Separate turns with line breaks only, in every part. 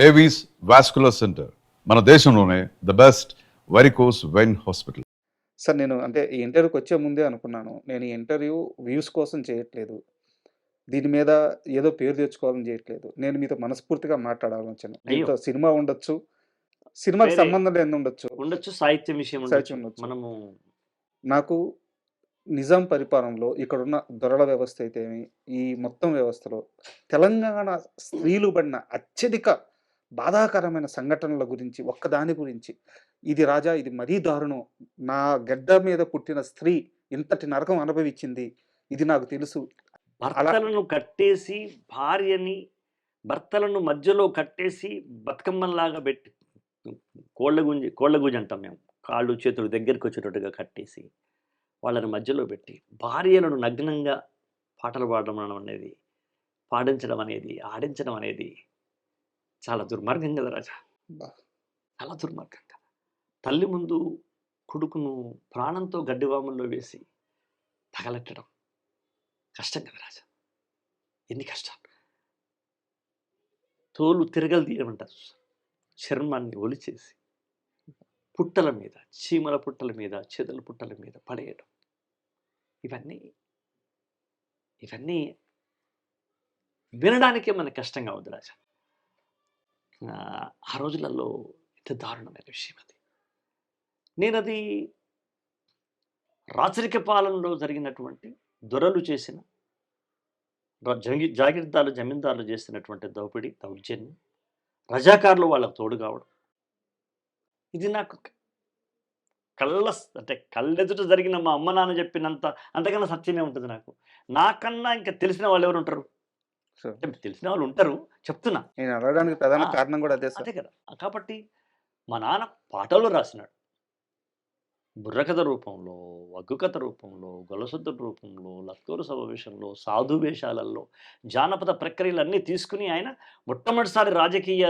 Avis vascular centre మన దేశంలోనే the best varicose vein hospital.
Sir నేను అంటే ఈ ఇంటర్వ్యూకి వచ్చే ముందే అనుకున్నాను. నేను ఈ ఇంటర్వ్యూ వ్యూస్ కోసం చేయట్లేదు. దీని మీద ఏదో పేరు తెచ్చుకోవాలని చేయట్లేదు. నేను మీతో మనస్ఫూర్తిగా మాట్లాడాలని వచ్చాను.
అయ్యో!
దీంట్లో సినిమా ఉండొచ్చు. సినిమాకి
వేరే
సంబంధం లేనిది ఉండొచ్చు.
ఉండొచ్చు. సాహిత్యం విషయం
సాహిత్యం
ఉండొచ్చు.
ఉండొచ్చు.
మనము
నాకు నిజాం పరిపాలనలో ఇక్కడున్న దొరల వ్యవస్థ అయితేమి, ఈ మొత్తం వ్యవస్థలో తెలంగాణ స్త్రీలు పడిన అత్యధిక బాధాకరమైన సంఘటనల గురించి, ఒక్కదాని గురించి, ఇది రాజా ఇది మరీ దారుణం. నా గడ్డ మీద పుట్టిన స్త్రీ ఇంతటి నరకం అనుభవించింది. ఇది నాకు తెలుసు. అలా
భర్తలను కట్టేసి, భర్తలను మధ్యలో కట్టేసి బతుకమ్మల్లాగా పెట్టి కోళ్ళ గుంజి అంటాం మేము. కాళ్ళు, చేతులు దగ్గరికి వచ్చేటట్టుగా కట్టేసి, వాళ్ళని మధ్యలో పెట్టి, భార్యలను నగ్నంగా పాటలు పాడడం అనేది, పాడించడం అనేది, ఆడించడం అనేది చాలా దుర్మార్గం కదా రాజా.
అబ్బా!
చాలా దుర్మార్గం కదా. తల్లి ముందు కొడుకును ప్రాణంతో గడ్డివాముల్లో వేసి తగలెట్టడం కష్టం కదా రాజా. ఎన్ని కష్టాలు. తోలు తిరగలు తీయమంటారు. చర్మాన్ని ఒలిచేసి పుట్టల మీద, చీమల పుట్టల మీద, చెదల పుట్టల మీద పడేయడం. ఇవన్నీ వినడానికే మనకు కష్టంగా ఉంది రాజా. ఆ రోజులలో ఇంత దారుణమైన విషయం అది. నేనది రాచరిక పాలనలో జరిగినటువంటి దొరలు చేసిన జాగీర్దారులు, జమీందారులు చేసినటువంటి దౌపిడి, దౌర్జన్యం, రజాకారులు వాళ్ళకు తోడు కావడం, ఇది నాకు కళ్ళెదుట జరిగిన మా అమ్మ నాన్న చెప్పినంత అంతకన్నా సత్యమే ఉంటుంది నాకు. నాకన్నా ఇంకా తెలిసిన వాళ్ళు ఎవరు ఉంటారు?
సార్,
అంటే తెలిసిన వాళ్ళు ఉంటారు, చెప్తున్నా.
నేను అడగడానికి ప్రధాన కారణం కూడా అదే సార్.
అదే కదా. కాబట్టి మా నాన్న పాటలు రాసినాడు. బుర్రకథ రూపంలో, వగ్గుకథ రూపంలో, గొలసుద్ద రూపంలో, లత్తూరు సమావేశంలో, సాధు వేషాలలో, జానపద ప్రక్రియలన్నీ తీసుకుని ఆయన మొట్టమొదటిసారి రాజకీయ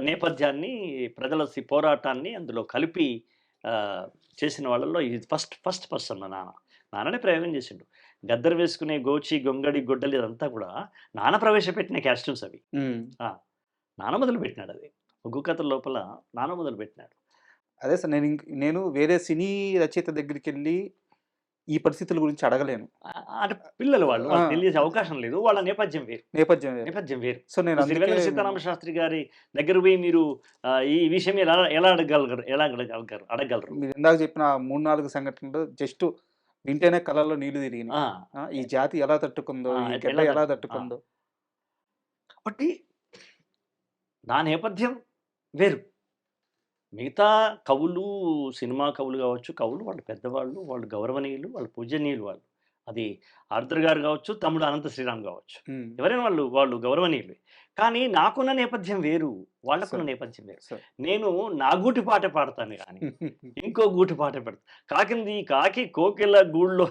నేపథ్యాన్ని, ప్రజల పోరాటాన్ని అందులో కలిపి చేసిన వాళ్ళల్లో ఇది ఫస్ట్ పర్సన్ మా నాన్ననే ప్రయోగం చేసిండు. గద్దరు వేసుకునే గోచి, గొంగడి, గొడ్డలి ఇదంతా కూడా నాన్న ప్రవేశపెట్టిన క్యాస్ట్యూమ్స్ అవి. నాన్న మొదలు పెట్టినాడు. అది ఒగ్గు కథ లోపల నాన్న మొదలు పెట్టినాడు.
అదే సార్, నేను వేరే సినీ రచయిత దగ్గరికి వెళ్ళి ఈ పరిస్థితుల గురించి అడగలేను.
అంటే పిల్లలు వాళ్ళు తెలియజే అవకాశం లేదు. వాళ్ళ నేపథ్యం వేరు.
సో నేను
సిరివెన్నెల సీతారామ శాస్త్రి గారి దగ్గర పోయి మీరు ఈ విషయం ఎలా అడగలరు?
మీరు ఇందాక చెప్పిన 3-4 సంఘటనలు జస్ట్ వింటేనే కళ్ళల్లో నీళ్లు తిరిగినాయి. ఈ జాతి ఎలా తట్టుకుందో, ఈ గడ్డ ఎలా తట్టుకుందో.
కాబట్టి నా నేపథ్యం వేరు. మిగతా కవులు, సినిమా కవులు కావచ్చు, కవులు వాళ్ళు పెద్దవాళ్ళు, వాళ్ళు గౌరవనీయులు, వాళ్ళు పూజనీయులు. వాళ్ళు అది ఆర్ద్ర గారు కావచ్చు, తమ్ముడు అనంత శ్రీరామ్ కావచ్చు, ఎవరైనా వాళ్ళు గౌరవనీయులు. కానీ నాకున్న నేపథ్యం వేరు, వాళ్ళకున్న నేపథ్యం వేరు. నేను నా గూటి పాట పాడతాను కానీ ఇంకో గూటి పాట పెడతాను. కాకి కాకి గూడులో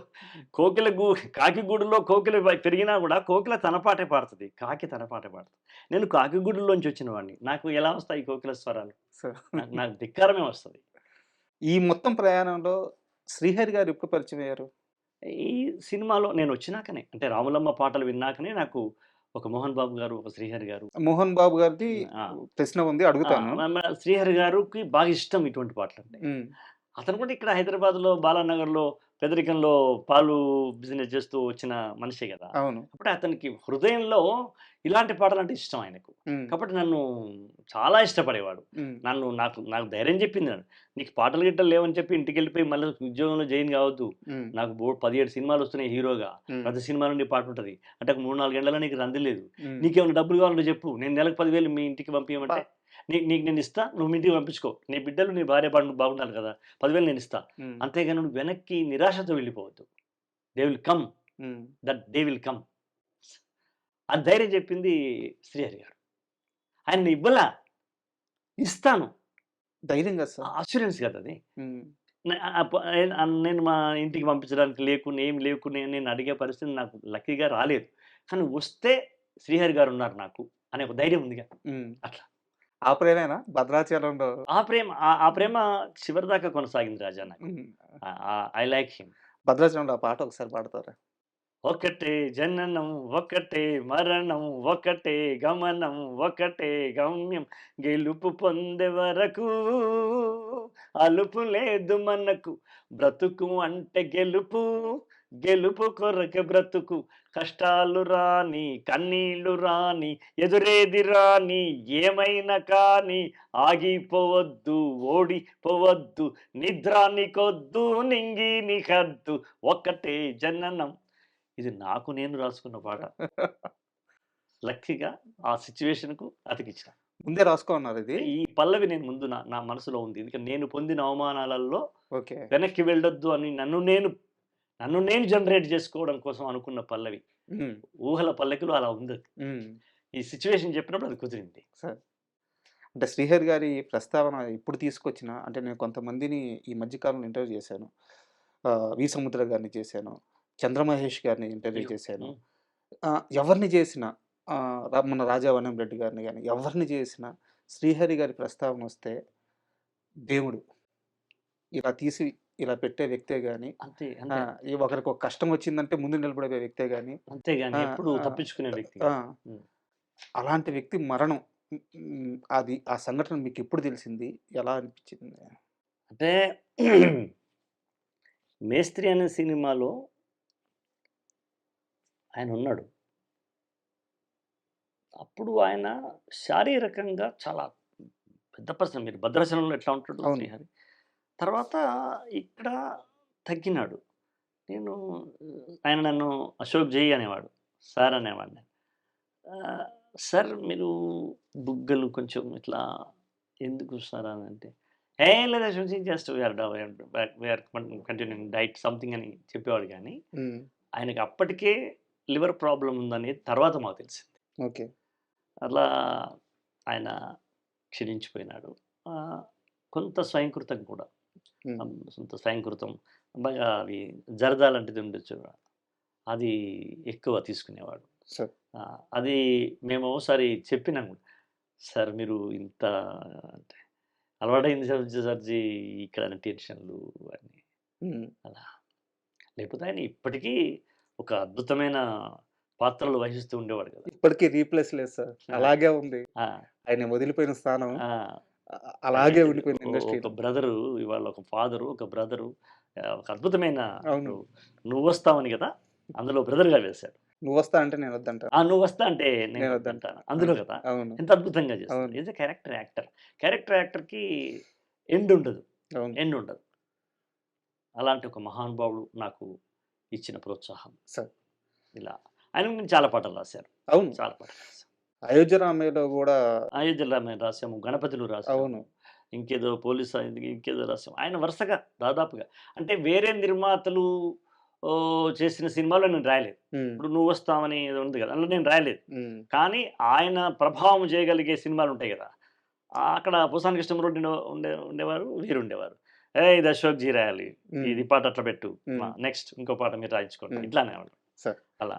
కోకిల పెరిగినా కూడా కోకిల తన పాటే పాడుతుంది, కాకి తన పాటే పాడుతుంది. నేను కాకి గూడులోంచి వచ్చిన వాడిని. నాకు ఎలా వస్తాయి కోకిల స్వరాలు? నాకు ధిక్కారమే వస్తుంది.
ఈ మొత్తం ప్రయాణంలో శ్రీహరి గారు ఎప్పుడు పరిచయం అయ్యారు?
ఈ సినిమాలో నేను వచ్చినాకనే, అంటే రాములమ్మ పాటలు విన్నాకనే నాకు ఒక మోహన్ బాబు గారు, ఒక శ్రీహరి గారు.
మోహన్ బాబు గారిది ప్రశ్న ఉంది, అడుగుతాను.
శ్రీహరి గారికి బాగా ఇష్టం ఇటువంటి పాటలు అంటే. అతను కూడా ఇక్కడ హైదరాబాద్లో బాలానగర్లో పేదరికంలో పాలు బిజినెస్ చేస్తూ వచ్చిన మనిషే కదా.
అవును.
కాబట్టి అతనికి హృదయంలో ఇలాంటి పాటలు అంటే ఇష్టం ఆయనకు. కాబట్టి నన్ను చాలా ఇష్టపడేవాడు. నాకు ధైర్యం చెప్పింది. నీకు పాటలు గిట్టలు లేవని చెప్పి ఇంటికి వెళ్ళిపోయి మళ్ళీ ఉద్యోగంలో జాయిన్ కావద్దు. నాకు 17 సినిమాలు వస్తున్నాయి హీరోగా, ప్రతి సినిమాలో నీ పాట ఉంటుంది అంటే 3-4 గంటల నీకు రంది లేదు. నీకేమైనా డబ్బులు కావాలంటే చెప్పు, నేను నెలకు 10,000 మీ ఇంటికి పంపించమంటే నీకు నేను ఇస్తా, నువ్వు మీ ఇంటికి పంపించుకో. నీ బిడ్డలు, నీ భార్య బాగుండాలి కదా, 10,000 నేను ఇస్తా. అంతేగాని నువ్వు వెనక్కి నిరాశతో వెళ్ళిపోవద్దు. They will come. అది ధైర్యం చెప్పింది శ్రీహరి గారు. ఆయన ఇవ్వలా, ఇస్తాను ధైర్యంగా, అష్యూరెన్స్ కదా అది. నేను మా ఇంటికి పంపించడానికి ఏమి లేకునే నేను అడిగే పరిస్థితి నాకు లక్కీగా రాలేదు. కానీ వస్తే శ్రీహరి గారు ఉన్నారు నాకు అనే ఒక ధైర్యం ఉందిగా. అట్లా
ఆ ప్రేమేనా భద్రాచలంలో?
ఆ ప్రేమ చివరి దాకా కొనసాగింది రాజా. నాకు ఐ లైక్ హిమ్.
భద్రాచలంలో ఆ పాట ఒకసారి పాడతారా?
ఒకటే జననం ఒకటే మరణం ఒకటే గమనం ఒకటే గమ్యం గెలుపు పొందే వరకు అలుపు లేదు మనకు బ్రతుకు అంటే గెలుపు గెలుపు కొరక బ్రతుకు కష్టాలు రాని కన్నీళ్లు రాని ఎదురేది రాని ఏమైనా కానీ ఆగిపోవద్దు ఓడిపోవద్దు నిద్రానికొద్దు నింగి నీకద్దు ఒక్కటే జననం. ఇది నాకు నేను రాసుకున్న పాట. లక్కీగా ఆ సిచ్యువేషన్‌కు అతికిచ్చిన.
ముందే రాసుకోన్నారు ఇది.
ఈ పల్లవి నేను ముందు నా నా మనసులో ఉంది. ఎందుకంటే నేను పొందిన అవమానాలలో
ఓకే.
వెనక్కి వెళ్ళొద్దు అని నన్ను నేను జనరేట్ చేసుకోవడం కోసం అనుకున్న పల్లవి.
హ్మ్.
ఊహల పల్లకిలో అలా ఉందది.
హ్మ్.
ఈ సిచ్యువేషన్ చెప్పినప్పుడు అది కుదిరింది.
సరే. అంటే శ్రీహరి గారి ప్రస్తావన ఇప్పుడు తీసుకొచ్చిన అంటే నేను కొంతమందిని ఈ మధ్య కాలంలో ఇంటర్వ్యూ చేశాను. వి. సముద్ర గారిని చేశాను. చంద్రమహేష్ గారిని ఇంటర్వ్యూ
అయ్యో!
చేశాను.
హ్మ్.
ఎవరిని చేసినా మన రాజా వనం రెడ్డి గారిని గాని ఎవరిని చేసినా శ్రీహరి గారి ప్రస్తావన వస్తే దేవుడు ఇలా తీసి ఇలా పెట్టే వ్యక్తే గాని
అంతే. అంతే.
ఈ ఒకరికి ఒక కష్టం వచ్చిందంటే ముందు నిలబడే వ్యక్తే గాని
అంతేగాని
ఆ!
ఎప్పుడు
ఆ!
తప్పించుకునే వ్యక్తి
ఆ!
కాదు. హ్మ్.
అలాంటి వ్యక్తి మరణం అది ఆ సంఘటన మీకెప్పుడు తెలిసింది? ఎలా అనిపించింది?
అంటే 'మేస్త్రి' అనే సినిమాలో ఆయనున్నాడు. అప్పుడు ఆయన శారీరకంగా చాలా పెద్ద పర్సన్. మీరు 'భద్రాచలంలో' ఎట్లా ఉంటాడు
అవును.
శ్రీహరి. తర్వాత ఇక్కడ తగ్గినాడు. నేను ఆయన నన్ను అశోక్ జై అనేవాడు. సార్ అనేవాడిని. ఆహ్, సార్ మీరు బుగ్గలు కొంచెం ఇట్లా ఎందుకు సార్ అనంటే, ఏం లేదు Ashok ji just we are continuing diet something అని చెప్పేవాడు గానీ,
హ్మ్.
ఆయనకి అప్పటికే లివర్ ప్రాబ్లమ్ ఉందనేది తర్వాత మాకు తెలిసింది.
ఓకే.
అట్లా ఆయన క్షీణించిపోయినాడు. కొంత స్వయంకృతం కూడా.
హ్మ్.
సొంత స్వయంకృతం బాగా అవి జరదా లాంటిది ఉండొచ్చు. అది ఎక్కువ తీసుకునేవాడు.
సార్.
అది మేము ఓసారి చెప్పినాం కూడా. సార్ మీరు ఇంత అంటే అలవాటైంది సార్‌జీ ఇక్కడ టెన్షన్‌లు అన్నీ
హ్మ్.
అలా. లేకపోతే ఆయన ఇప్పటికీ ఒక అద్భుతమైన పాత్రలు వహిస్తూ ఉండేవాడు కదా!
ఇప్పటికి రీప్లేస్ లేదు సార్.
ఆ!
అలాగే ఉంది.
ఆ!
ఆయన వదిలిపోయిన స్థానం
ఆ!
అలాగే
అంటే
ఉండిపోయింది
ఒక
ఇండస్ట్రీలో.
బ్రదరు ఇవాళ ఒక ఫాదరు, ఒక బ్రదరు ఒక అద్భుతమైన
అవును.
నువ్వొస్తావని కదా! అందులో బ్రదర్‌గా వేశాడు.
నువ్వొస్తా అంటే నేనొద్దంటాను.
నువ్వొస్తా అంటే నేను
నేనొద్దంటా.
వద్దంటాను. అందులో
అవును.
కదా!
అవును.
ఎంత అద్భుతంగా చేస్తాడు.
అవును.
Is a character actor. Character యాక్టర్‌కి ఎండ్ ఉండదు.
అవును.
ఎండ్ ఉండదు. అలాంటి ఒక మహానుభావుడు నాకు ఇచ్చిన ప్రోత్సాహం.
సార్.
ఇలా ఆయన గురించి చాలా పాటలు రాశారు.
అవును.
చాలా పాటలు రాశారు.
'అయోధ్య రామయ్యలో' గూడా
'అయోధ్యలో' మేము రాసాము. 'గణపతిలో' రాసాము.
అవును.
ఇంకేదో పోలీస్ ఇంకేదో రాసాం. ఆయన వరుసగా దాదాపుగా అంటే వేరే నిర్మాతలు చేసిన సినిమాలో నేను రాయలేదు.
హ్మ్.
ఇప్పుడు 'నువ్వొస్తావని' ఏదో ఉంది కదా! అందులో నేను రాయలేదు.
హ్మ్.
కానీ ఆయన ప్రభావం చేయగలిగే సినిమాలుంటాయి గదా! అక్కడ పోసాని కృష్ణమూర్తి ఉండేవారు. వీరుండేవారు. "ఏయ్! ఇది అశోక్ జీ రాయాలి.
హ్మ్.
ఇది పాట అట్లా పెట్టు.
హ్మ్.
నెక్స్ట్ ఇంకో పాట మీరు రాయించుకోండి."
హ్మ్.
ఇట్లా అనేవాళ్ళు.
సార్.
అలా.